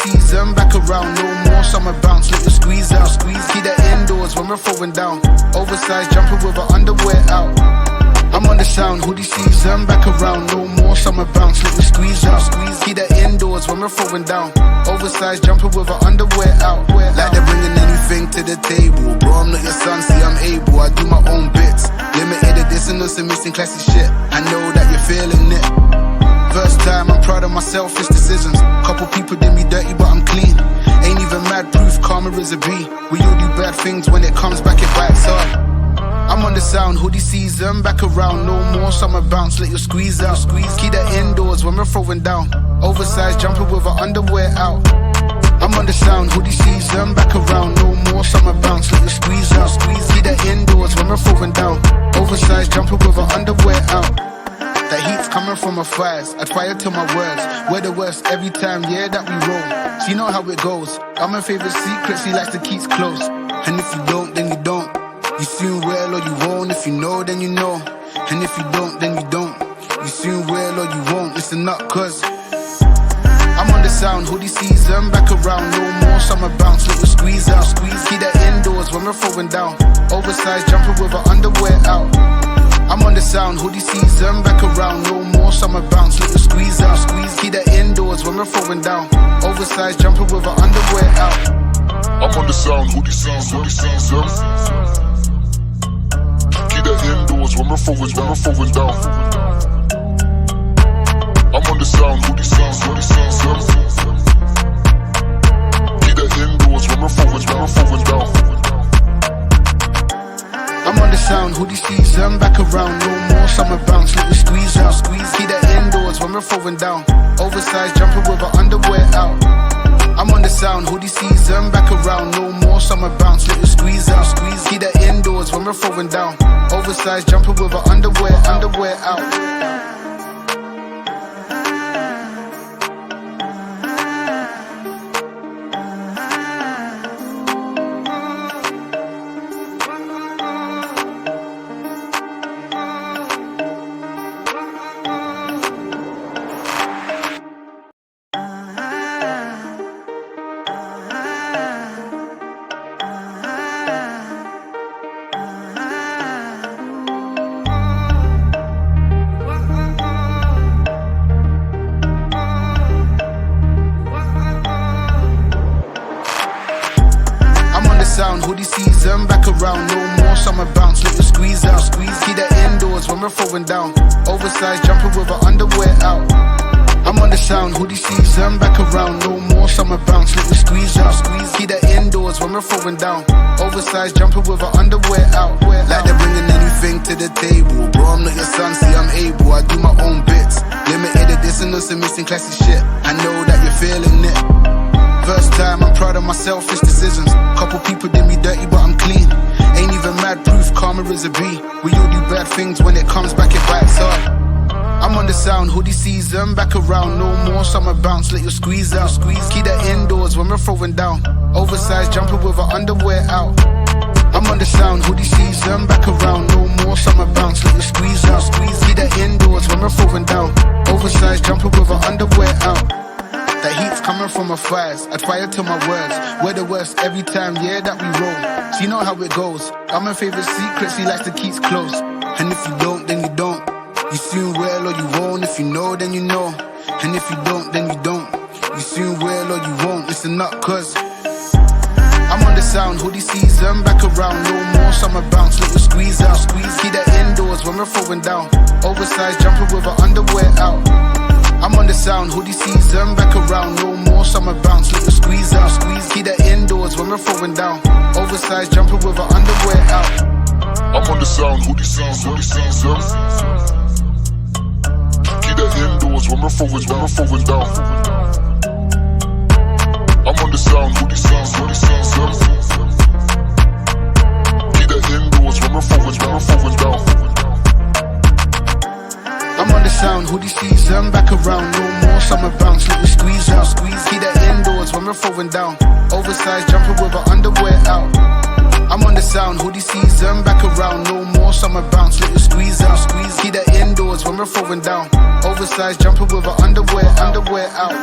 season back around, no more summer bounce, let you squeeze out. Keep that indoors when we're throwing down. Oversized jumper with her underwear out. I'm on the sound, hoodie season back around, no more summer bounce, let you squeeze out. Keep that indoors when we're throwing down. Oversized jumper with her underwear out. Like they're bringing anything to the table. Bro, I'm not your son, see I'm able, I do my own bits. Limited edition on some missing classic shit. I know that you're feeling it. First time, I'm proud of my selfish decisions. Couple people did me dirty, but I'm clean. Ain't even mad proof, karma is a B. We all do bad things, when it comes back it bites hard. I'm on the sound, hoodie season back around, no more summer bounce, let you squeeze out. Keep that indoors when we're throwing down. Oversized jumper with her underwear out. I'm on the sound, hoodie season back around, no more summer bounce, let you squeeze out. Keep that indoors when we're throwing down. Oversized jumper with her underwear out. That heat's coming from her thighs, I'd fire to my words. We're the worst every time, yeah, that we roll. She know how it goes, I'm her favorite secret, she likes to keep close. And if you don't, then you don't. You soon will or you won't, if you know, then you know. And if you don't, then you don't. You soon will or you won't, listen up, cause I'm on the sound, hoodie season back around, no more summer bounce, let you squeeze out. Keep that indoors when we're throwing down. Oversized jumper with her underwear out. I'm on the sound, hoodie season back around, no more summer bounce, let you squeeze out. Keep that indoors when we're throwing down. Oversized jumper with her underwear out. I'm on the sound, hoodie season. Keep that indoors when we're throwing down. I'm on the sound, hoodie season. Keep that indoors when we're throwing down. I'm on the sound, hoodie season back around, no more summer bounce, let you squeeze out. Keep that indoors when we're throwing down. Oversized jumper with her underwear out. I'm on the sound, hoodie season back around, no more summer bounce, let you squeeze out. Keep that indoors when we're throwing down. Oversized jumper with her underwear out. Sound, hoodie season back around, no more summer bounce, let you squeeze out. Keep that indoors when we're throwing down. Oversized jumper with her underwear out. I'm on the sound, hoodie season back around, no more summer bounce, let you squeeze out. Keep that indoors when we're throwing down. Oversized jumper with her underwear out. Like they're bringing anything to the table. Bro, I'm not your son, see I'm able, I do my own bits. Limited edition on some missing classic shit. I know that you're feeling it. First time, I'm proud of my selfish decisions. Couple people did me dirty, but I'm clean. Ain't even mad proof, karma is a B. We all do bad things, when it comes back it bites hard. I'm on the sound, hoodie season back around, no more summer bounce, let you squeeze out. Keep that indoors when we're throwing down. Oversized jumper with her underwear out. I'm on the sound, hoodie season back around, no more summer bounce, let you squeeze out. Keep that indoors when we're throwing down. Oversized jumper with her underwear out. That heat's coming from her thighs, I'd fire to my words. We're the worst every time, yeah, that we roll. She know how it goes, I'm her favorite secret, she likes to keep close. And if you don't, then you don't. You soon will or you won't, if you know, then you know. And if you don't, then you don't. You soon will or you won't, listen up, cause I'm on the sound, hoodie season back around, no more summer bounce, let you squeeze out. Keep that indoors when we're throwing down. Oversized jumper with her underwear out. I'm on the sound, hoodie season back around, no more summer bounce, let you squeeze out. Keep that indoors when we're throwing down. Oversized jumper with her underwear out. I'm on the sound, hoodie season. Keep that indoors when we're throwing down. I'm on the sound, hoodie season. Keep that indoors when we're throwing down. I'm on the sound, hoodie season back around, no more summer bounce, let you squeeze out. Keep that indoors when we're throwing down. Oversized jumper with her underwear out. I'm on the sound, hoodie season back around, no more summer bounce, let you squeeze out. Keep that indoors when we're throwing down. Oversized jumper with her underwear out.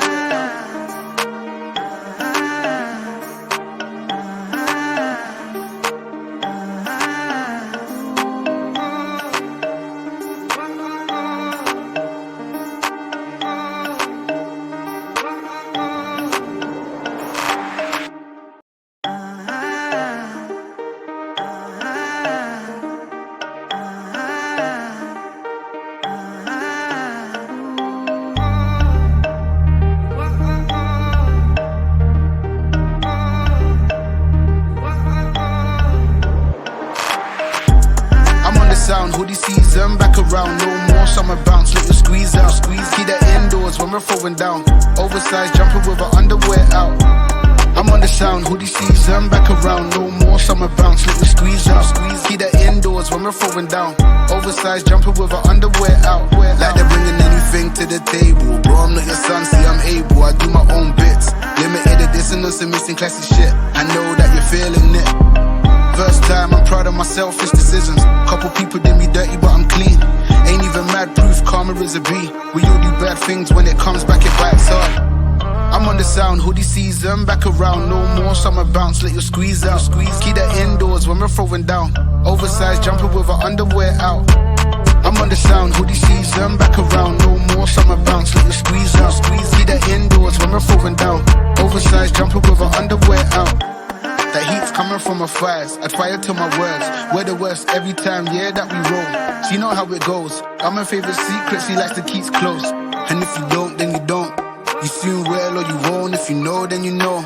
sound, hoodie season, back around, no more summer bounce, let you squeeze out, squeeze, keep that indoors when we're throwing down, oversized jumper with our underwear out. I'm on the sound, hoodie season, back around, no more summer bounce, let you squeeze out, squeeze, keep that indoors when we're throwing down, oversized jumper with our underwear out. Like they're bringing anything to the table, bro, I'm not your son, see I'm able, I do my own bits, limited edition, some missing classic shit, I know that you're feeling it. First time, I'm proud of my selfish decisions. Couple people did me dirty, but I'm clean. Ain't even mad proof, karma is a B. We all do bad things, when it comes back, it bites hard. I'm on the sound, hoodie season, back around. No more summer bounce, let you squeeze out, squeeze. Keep that indoors when we're throwing down. Oversized jumper with our underwear out. I'm on the sound, hoodie season, back around. No more summer bounce, let you squeeze out, squeeze. Keep that indoors when we're throwing down. Oversized jumper with our underwear out. That heat's coming from my fires, I'd fire to my words. We're the worst every time, yeah, that we roll. So you know how it goes, I'm my favorite secrets, he likes to keep close. And if you don't, then you don't. You soon will or you won't, if you know, then you know.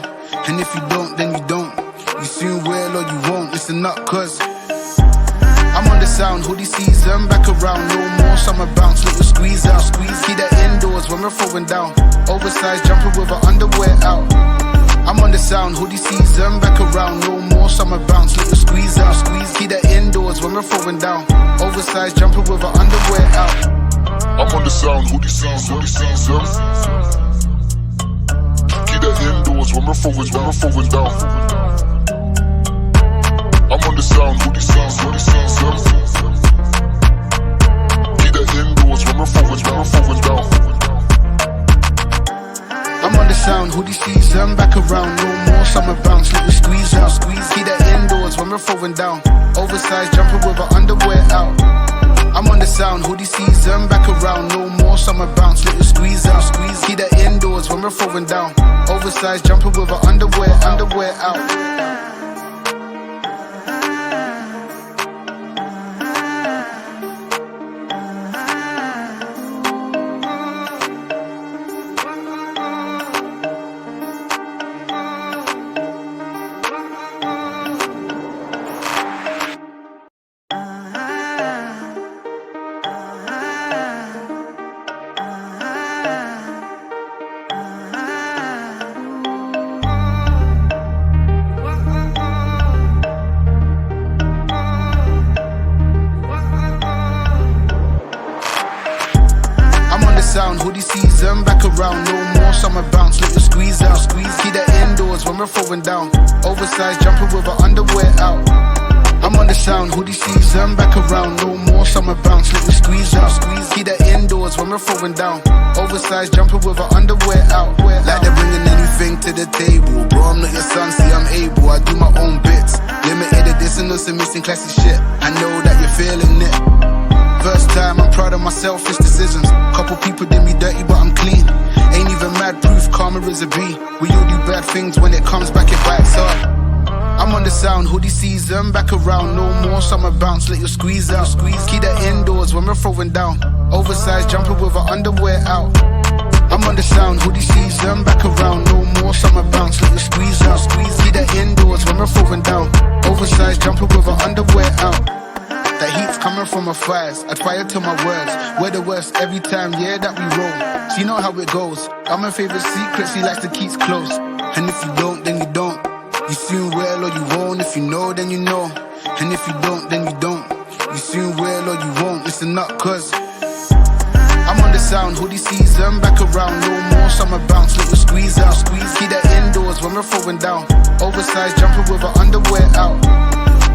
And if you don't, then you don't. You soon will or you won't, listen up, cause I'm on the sound, hoodie season, back around. No more summer bounce, let you squeeze out, squeeze. Keep that indoors when we're throwing down. Oversized jumper with our underwear out. I'm on the sound, hoodie season, back around. No more summer bounce, let you squeeze out, squeeze. Keep that indoors when we're throwing down. Oversized jumper with our underwear out. I'm on the sound, hoodie season, hoodie season. Keep that indoors when we're throwing down. I'm on the sound, hoodie season, hoodie season. Keep that indoors when we're throwing down. I'm on the sound, hoodie season, back around. No more summer bounce, let you squeeze out, squeeze. Keep that indoors when we're throwing down. Oversized jumper with our underwear out. I'm on the sound, hoodie season, back around. No more summer bounce, let you squeeze out, squeeze. Keep that indoors when we're throwing down. Oversized jumper with our underwear out. Sound, hoodie season, back around. No more summer bounce, let you squeeze out, squeeze. Keep that indoors when we're throwing down. Oversized jumper with our underwear out. I'm on the sound, hoodie season, back around. No more summer bounce, let you squeeze out, squeeze. Keep that indoors when we're throwing down. Oversized jumper with our underwear out. Like they're bringing anything to the table, bro, I'm not your son, see I'm able, I do my own bits. Limited edition, some missing classic shit, I know that you're feeling it. First time, I'm proud of my selfish decisions. Couple people did me dirty, but I'm clean. Ain't even mad proof, karma is a B. We all do bad things, when it comes back, it bites hard. I'm on the sound, hoodie season, back around. No more summer bounce, let you squeeze out, squeeze. Keep that indoors when we're throwing down. Oversized jumper with our underwear out. I'm on the sound, hoodie season, back around. No more summer bounce, let you squeeze out, squeeze. Keep that indoors when we're throwing down. Oversized jumper with our underwear out. That heat's coming from my fires, I'd fire to my words. We're the worst every time, yeah, that we roll. So you know how it goes, I'm my favorite secrets, he likes to keep close. And if you don't, then you don't. You soon will or you won't, if you know, then you know. And if you don't, then you don't. You soon will or you won't, listen up, cause I'm on the sound, hoodie season, back around. No more summer bounce, let you squeeze out, squeeze. Keep that indoors when we're throwing down. Oversized jumper with our underwear out.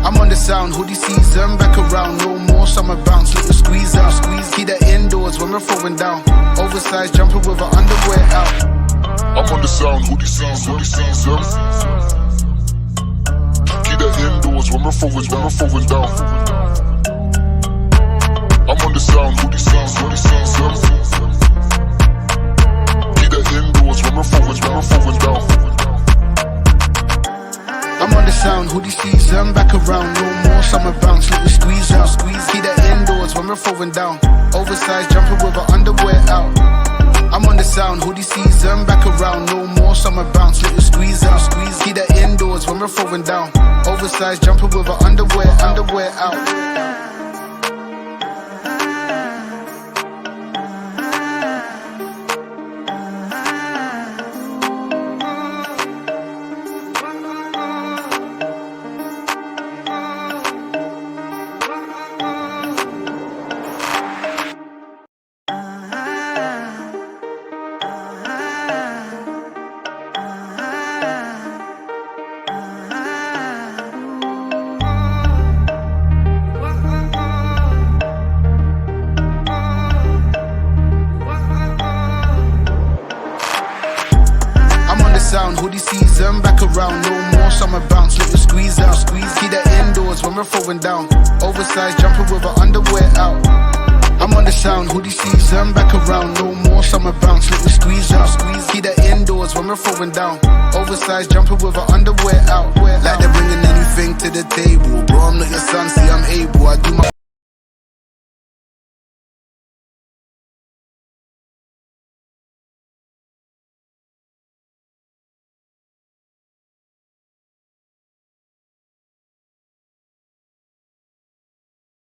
I'm on the sound, hoodie season, back around. No more summer bounce, let you squeeze out, squeeze. Keep that indoors when we're throwing down. Oversized jumper with our underwear out. I'm on the sound, hoodie season, hoodie season. Keep that indoors when we're throwing down. I'm on the sound, hoodie season, hoodie season. Keep that indoors when we're throwing down. I'm on the sound, hoodie season, back around. No more summer bounce, let you squeeze out, squeeze. Keep that indoors when we're throwing down. Oversized jumper with our underwear out. I'm on the sound, hoodie season, back around. No more summer bounce, let you squeeze out, squeeze. Keep that indoors when we're throwing down. Oversized jumper with our underwear out. season back around. No more summer bounce, let me squeeze out. Keep that indoors when we're throwing down. Oversized jumping with our underwear out. I'm on the sound, hoodie season back around. No more summer bounce, let me squeeze out. Keep that indoors when we're throwing down. Oversized jumping with our underwear out. Like they're bringing anything to the table. Bro, I'm not your